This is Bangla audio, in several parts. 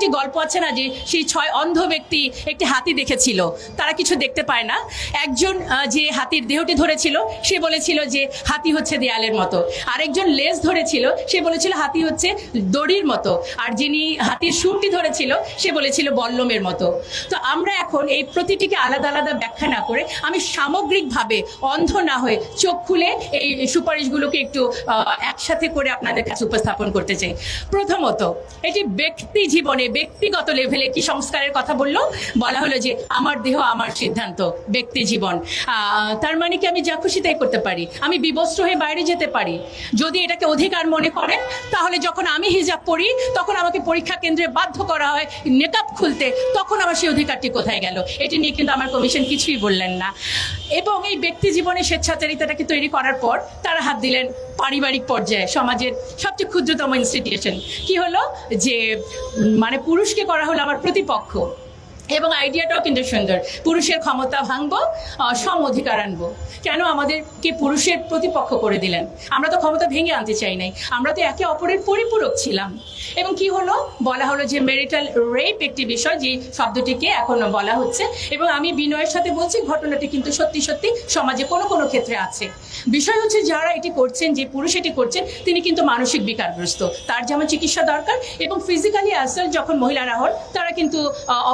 একটি গল্প আছে না যে সেই 6 অন্ধ ব্যক্তি একটি হাতি দেখেছিল, তারা কিছু দেখতে পায় না। একজন যে হাতির দেহটি ধরেছিল সে বলেছিল যে হাতি হচ্ছে দেয়ালের মতো, আরেকজন লেজ ধরেছিল সে বলেছিল হাতি হচ্ছে দড়ির মতো, আর যিনি হাতির সুরটি ধরেছিল সে বলেছিল বল্লমের মতো। তো আমরা এখন এই প্রতিটিকে আলাদা আলাদা ব্যাখ্যা না করে আমি সামগ্রিকভাবে অন্ধ না হয়ে চোখ খুলে এই সুপারিশগুলোকে একটু একসাথে করে আপনাদের কাছে উপস্থাপন করতে চাই। প্রথমত, এটি ব্যক্তি জীবনে ব্যক্তিগত লেভেলে কি সংস্কারের কথা বলা হলো যে আমার দেহ আমার সিদ্ধান্ত, ব্যক্তি জীবন। তার মানে কি আমি যা খুশি তাই করতে পারি, আমি বিবস্ত্র হয়ে বাইরে যেতে পারি। যদি এটাকে অধিকার মনে করেন তাহলে যখন আমি হিজাব পরি তখন আমাকে পরীক্ষা কেন্দ্রে বাধ্য করা হয় নেকাব খুলতে, তখন আমার সেই অধিকারটি কোথায় গেল? এটি নিয়ে কিন্তু আমার কমিশন কিছুই বললেন না। এবং এই ব্যক্তি জীবনে স্বেচ্ছাচারিতাটাকে তৈরি করার পর তারা হাত দিলেন পারিবারিক পর্যায়ে, সমাজের সবচেয়ে ক্ষুদ্রতম ইনস্টিটিউশন। কি হলো যে মানে পুরুষকে করা হলো আমার প্রতিপক্ষ। এবং আইডিয়াটাও কিন্তু সুন্দর, পুরুষের ক্ষমতা ভাঙবো, সম অধিকার আনবো। কেন আমাদেরকে পুরুষের প্রতিপক্ষ করে দিলেন? আমরা তো ক্ষমতা ভেঙে আনতে চাই নাই, আমরা তো একে অপরের পরিপূরক ছিলাম। এবং কি হলো, বলা হলো যে মেরিটাল রেপ একটি বিষয়, যে শব্দটিকে এখন বলা হচ্ছে। এবং আমি বিনয়ের সাথে বলছি, ঘটনাটি কিন্তু সত্যি সত্যি সমাজে কোনো কোনো ক্ষেত্রে আছে। বিষয় হচ্ছে যারা এটি করছেন, যে পুরুষ এটি করছেন, তিনি কিন্তু মানসিক বিকারগ্রস্ত, তার যেমন চিকিৎসা দরকার। এবং ফিজিক্যালি অ্যাসাল্ট যখন মহিলারা হন তারা কিন্তু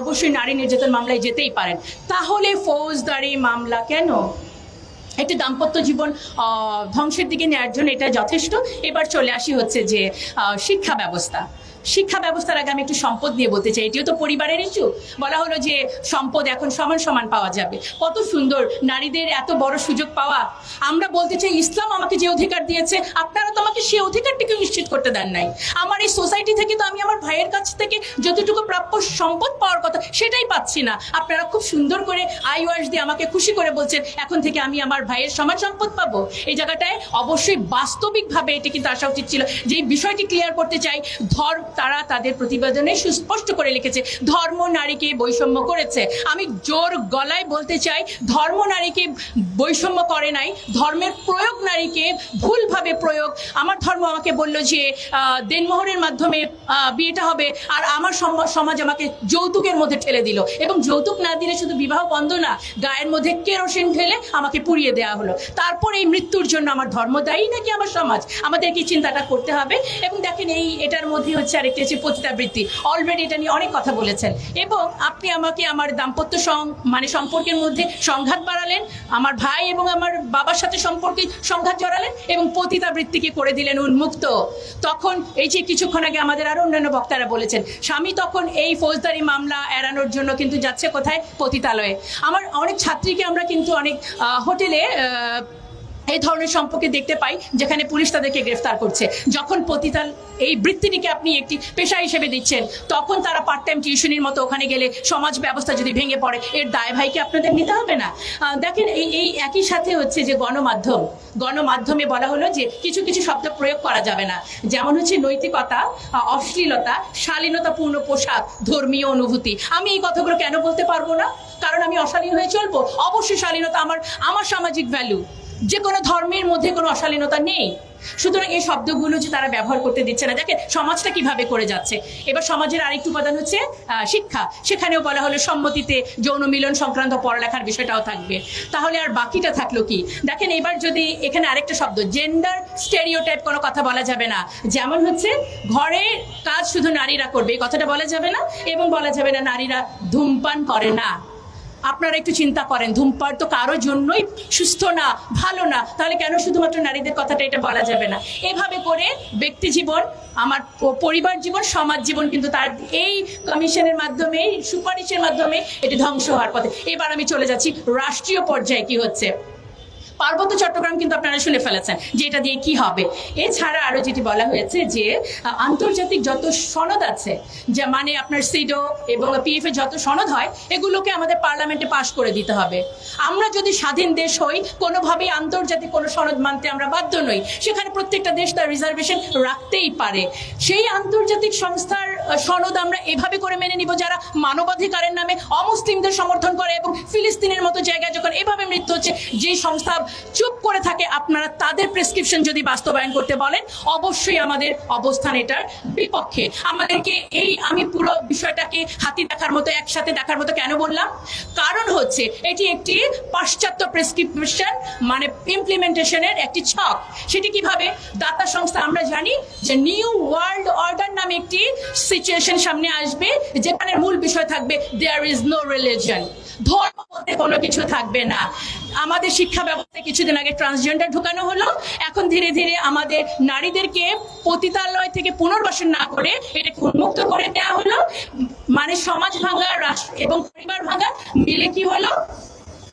অবশ্যই নারী নির্যাতন মামলায় যেতেই পারেন। তাহলে ফৌজদারি মামলা কেন? একটি দাম্পত্য জীবন ধ্বংসের দিকে নেওয়ার জন্য এটা যথেষ্ট। এবার চলে আসি হচ্ছে যে শিক্ষা ব্যবস্থা। শিক্ষা ব্যবস্থার আগে আমি একটু সম্পদ নিয়ে বলতে চাই, এটিও তো পরিবারের ইস্যু। বলা হলো যে সম্পদ এখন সমান সমান পাওয়া যাবে, কত সুন্দর, নারীদের এত বড় সুযোগ পাওয়া। আমরা বলতে চাই ইসলাম আমাকে যে অধিকার দিয়েছে আপনারা তো আমাকে সেই অধিকারটিকে নিশ্চিত করতে দেন নাই। আমার এই সোসাইটি থেকে তো আমি আমার ভাইয়ের কাছ থেকে যতটুকু প্রাপ্য সম্পদ পাওয়ার কথা সেটাই পাচ্ছি না। আপনারা খুব সুন্দর করে আইওয়াস দিয়ে আমাকে খুশি করে বলছেন এখন থেকে আমি আমার ভাইয়ের সমান সম্পদ পাবো। এই জায়গাটায় অবশ্যই বাস্তবিকভাবে এটি কিন্তু আসা উচিত ছিল। যে বিষয়টি ক্লিয়ার করতে চাই, তারা তাদের প্রতিবেদনে সুস্পষ্ট করে লিখেছে ধর্ম নারীকে বৈষম্য করেছে। আমি জোর গলায় বলতে চাই, ধর্ম নারীকে বৈষম্য করে নাই, ধর্মের প্রয়োগ নারীকে ভুলভাবে প্রয়োগ। আমার ধর্ম আমাকে বলল যে দেনমোহরের মাধ্যমে বিয়েটা হবে, আর আমার সমাজ আমাকে যৌতুকের মধ্যে ঠেলে দিল। এবং যৌতুক না দিলে শুধু বিবাহ বন্ধ না, গায়ের মধ্যে কেরোসিন ঢেলে আমাকে পুড়িয়ে দেওয়া হলো। তারপর এই মৃত্যুর জন্য আমার ধর্ম দায়ী নাকি আমার সমাজ? আমাদের কি চিন্তাটা করতে হবে। এবং দেখেন এটার মধ্যে হচ্ছে আরেকটি হচ্ছে পতিতাবৃত্তি। অলরেডি এটা নিয়ে অনেক কথা বলেছেন। এবং আপনি আমাকে আমার দাম্পত্য সম্পর্কের মধ্যে সংঘাত বাড়ালেন, আমার ভাই এবং আমার বাবার সাথে সম্পর্কে সংঘাত জড়ালেন, এবং পতিতাবৃত্তিকে করে দিলেন উন্মুক্ত। তখন এই যে কিছুক্ষণ আগে আমাদের আরো অন্যান্য বক্তারা বলেছেন, স্বামী তখন এই ফৌজদারি মামলা এড়ানোর জন্য কিন্তু যাচ্ছে কোথায়? পতিতালয়ে। আমার অনেক ছাত্রীকে আমরা কিন্তু অনেক হোটেলে এই ধরনের সম্পর্কে দেখতে পাই যেখানে পুলিশ তাদেরকে গ্রেফতার করছে। যখন পতিতাল এই বৃত্তিটিকে আপনি একটি পেশা হিসেবে দিচ্ছেন, তখন তারা পার্ট টাইম টিউশনির মতো ওখানে গেলে সমাজ ব্যবস্থা যদি ভেঙে পড়ে, এর দায় ভাইকে আপনাদের নিতে হবে না? দেখেন এই একই সাথে হচ্ছে যে গণমাধ্যমে বলা হলো যে কিছু কিছু শব্দ প্রয়োগ করা যাবে না, যেমন হচ্ছে নৈতিকতা, অশ্লীলতা, শালীনতাপূর্ণ পোশাক, ধর্মীয় অনুভূতি। আমি এই কথাগুলো কেন বলতে পারবো না? কারণ আমি অশালীন হয়ে চলবো? অবশ্যই শালীনতা আমার সামাজিক ভ্যালু, যে কোনো ধর্মের মধ্যে কোনো অশালীনতা নেই। সুতরাং এই শব্দগুলো যে তারা ব্যবহার করতে দিচ্ছে না, দেখেন সমাজটা কিভাবে করে যাচ্ছে। এবার সমাজের আরেকটি উপাদান হচ্ছে শিক্ষা। সেখানেও বলা হলো সম্মতিতে যৌন মিলন সংক্রান্ত পড়ালেখার বিষয়টাও থাকবে। তাহলে আর বাকিটা থাকলো কি? দেখেন এবার যদি এখানে আরেকটা শব্দ, জেন্ডার স্টেরিওটাইপ, কোনো কথা বলা যাবে না। যেমন হচ্ছে ঘরে কাজ শুধু নারীরা করবে, এই কথাটা বলা যাবে না। এবং বলা যাবে না নারীরা ধূমপান করে না। আপনারা একটু চিন্তা করেন, ধূমপান তো কারো জন্যই সুস্থ না, ভালো না, তাহলে কেন শুধুমাত্র নারীদের কথাটা এটা বলা যাবে না? এভাবে করে ব্যক্তি জীবন, আমার পরিবার জীবন, সমাজ জীবন কিন্তু তার এই কমিশনের মাধ্যমে, সুপারিশের মাধ্যমে এটি ধ্বংস হওয়ার পথে। এবার আমি চলে যাচ্ছি রাষ্ট্রীয় পর্যায়ে কি হচ্ছে। পার্বত্য চট্টগ্রাম কিন্তু আপনারা শুনে ফেলেছেন যে এটা দিয়ে কি হবে। এছাড়া আরো যেটি বলা হয়েছে যে আন্তর্জাতিক যত সনদ আছে, যা মানে আপনার সিডো এবং পিএফ এর যত সনদ হয়, এগুলোকে আমাদের পার্লামেন্টে পাশ করে দিতে হবে। আমরা যদি স্বাধীন দেশ হই, কোনোভাবেই আন্তর্জাতিক কোনো সনদ মানতে আমরা বাধ্য নই। সেখানে প্রত্যেকটা দেশ তার রিজার্ভেশন রাখতেই পারে। সেই আন্তর্জাতিক সংস্থার সনদ আমরা এভাবে করে মেনে নিব যারা মানবাধিকারের নামে অমুসলিমদের সমর্থন করে এবং ফিলিস্তিনের মতো জায়গায় যখন এভাবে মৃত্যু হচ্ছে, যে সংস্থা চুপ করে থাকে, আপনারা তাদের প্রেসক্রিপশন যদি বাস্তবায়ন করতে বলেন, অবশ্যই আমাদের অবস্থান এটার বিপক্ষে। আমাদেরকে আমি পুরো বিষয়টাকে হাতি দেখার মতো, একসাথে দেখার মতো কেন বললাম? কারণ হচ্ছে এটি একটি পাশ্চাত্য প্রেসক্রিপশন, মানে ইমপ্লিমেন্টেশনের একটি ছক। সেটি কিভাবে? দাতা সংস্থা, আমরা জানি যে নিউ ওয়ার্ল্ড অর্ডার নামে একটি সিচুয়েশন সামনে আসবে, যেখানে মূল বিষয় থাকবে দেয়ার ইজ নো রিলিজন, ধর্ম বলতে কোনো কিছু থাকবে না। আমাদের শিক্ষা ব্যবস্থায় কিছুদিন আগে ট্রান্সজেন্ডার ঢুকানো হলো, এখন ধীরে ধীরে আমাদের নারীদেরকে পতিতালয় থেকে পুনর্বাসন না করে এটা উন্মুক্ত করে দেওয়া হলো। মানে সমাজ ভাঙা, রাষ্ট্র এবং পরিবার ভাঙা মিলে কি হলো,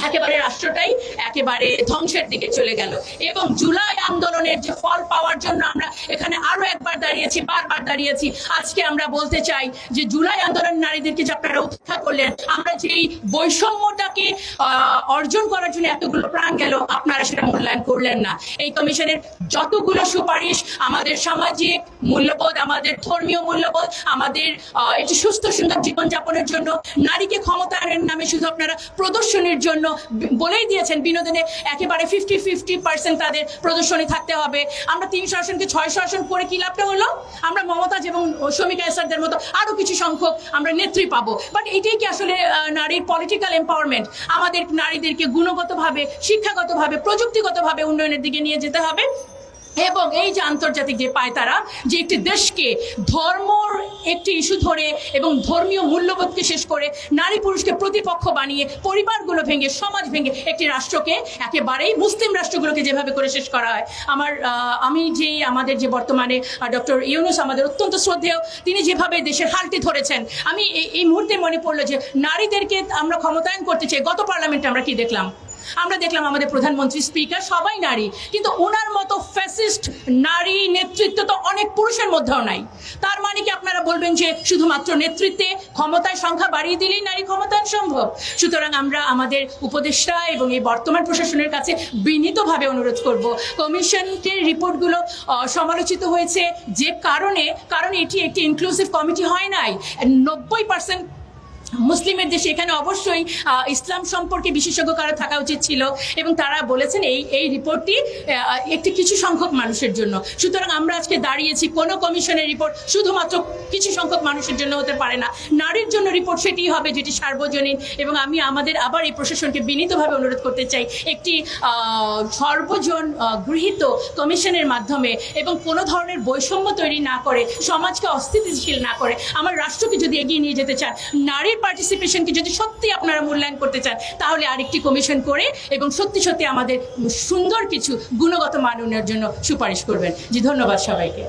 একেবারে রাষ্ট্রটাই একেবারে ধ্বংসের দিকে চলে গেল। এবং জুলাই আন্দোলনের যে ফল পাওয়ার জন্য আমরা এখানে আরো একবার দাঁড়িয়েছি, বারবার দাঁড়িয়েছি। আজকে আমরা বলতে চাই যে জুলাই আন্দোলন নারীদেরকে যে আপনারা উপেক্ষা করলেন, আমরা যে এই বৈষম্যটাকে অর্জন করার জন্য এতগুলো প্রাণ গেল, আপনারা সেটা মূল্যায়ন করলেন না। এই কমিশনের যতগুলো সুপারিশ আমাদের সামাজিক মূল্যবোধ, আমাদের ধর্মীয় মূল্যবোধ, আমাদের একটি সুস্থ সুন্দর জীবনযাপনের জন্য, নারীকে ক্ষমতায়নের নামে শুধু আপনারা প্রদর্শনীর জন্য বলেই দিয়েছেন, বিনোদনে একেবারে 50-50% তাদের প্রদর্শনী থাকতে হবে। আমরা 300 আসনকে 600 আসন করে কি লাভটা হলো? আমরা মমতাজ এবং শমিকা এসারদের মতো আরো কিছু সংখ্যক আমরা নেত্রী পাবো। বাট এটাই কি আসলে নারীর পলিটিক্যাল এম্পাওয়ারমেন্ট? আমাদের নারীদেরকে গুণগতভাবে, শিক্ষাগতভাবে, প্রযুক্তিগতভাবে উন্নয়নের দিকে নিয়ে যেতে হবে। এবং এই যে আন্তর্জাতিক যে পায়তারা, যে একটি দেশকে ধর্মর একটি ইস্যু ধরে এবং ধর্মীয় মূল্যবোধকে শেষ করে নারী পুরুষকে প্রতিপক্ষ বানিয়ে, পরিবারগুলো ভেঙে, সমাজ ভেঙে একটি রাষ্ট্রকে একেবারেই মুসলিম রাষ্ট্রগুলোকে যেভাবে করে শেষ করা হয়, আমি যে আমাদের যে বর্তমানে ডক্টর ইউনূস আমাদের অত্যন্ত শ্রদ্ধেয়, তিনি যেভাবে দেশের হালটি ধরেছেন, আমি এই মুহূর্তে মনে পড়লো যে নারীদেরকে আমরা ক্ষমতায়ন করতে চাই। গত পার্লামেন্টে আমরা কি দেখলাম? আমরা দেখলাম আমাদের প্রধানমন্ত্রী, স্পিকার সবাই নারী, কিন্তু ওনার মতো ফ্যাসিস্ট নারী নেতৃত্ব তো অনেক পুরুষের মধ্যেও নাই। তার মানে কি আপনারা বলবেন যে শুধুমাত্র নেতৃত্বে, ক্ষমতায় সংখ্যা বাড়িয়ে দিলেই নারী ক্ষমতায়ন সম্ভব? সুতরাং আমরা আমাদের উপদেষ্টা এবং এই বর্তমান প্রশাসনের কাছে বিনীতভাবে অনুরোধ করব, কমিশনের রিপোর্টগুলো সমালোচিত হয়েছে যে কারণ এটি একটি ইনক্লুসিভ কমিটি হয় নাই। 90% মুসলিমের দেশে, এখানে অবশ্যই ইসলাম সম্পর্কে বিশেষজ্ঞ কারো থাকা উচিত ছিল, এবং তারা বলেছেন এই রিপোর্টটি একটি কিছু সংখ্যক মানুষের জন্য। সুতরাং আমরা আজকে দাঁড়িয়েছি, কোনো কমিশনের রিপোর্ট শুধুমাত্র কিছু সংখ্যক মানুষের জন্য হতে পারে না। নারীর জন্য রিপোর্ট সেটি হবে যেটি সার্বজনীন। এবং আমি আবার এই প্রশাসনকে বিনীতভাবে অনুরোধ করতে চাই, একটি সর্বজন গৃহীত কমিশনের মাধ্যমে এবং কোনো ধরনের বৈষম্য তৈরি না করে, সমাজকে অস্থিতিশীল না করে, আমার রাষ্ট্রকে যদি এগিয়ে নিয়ে যেতে চান, নারীর পার্টিসিপেশনকে যদি সত্যি আপনারা মূল্যায়ন করতে চান, তাহলে আরেকটি কমিশন করে এবং সত্যি সত্যি আমাদের সুন্দর কিছু গুণগত মান উন্নয়নের জন্য সুপারিশ করবেন। জি, ধন্যবাদ সবাইকে।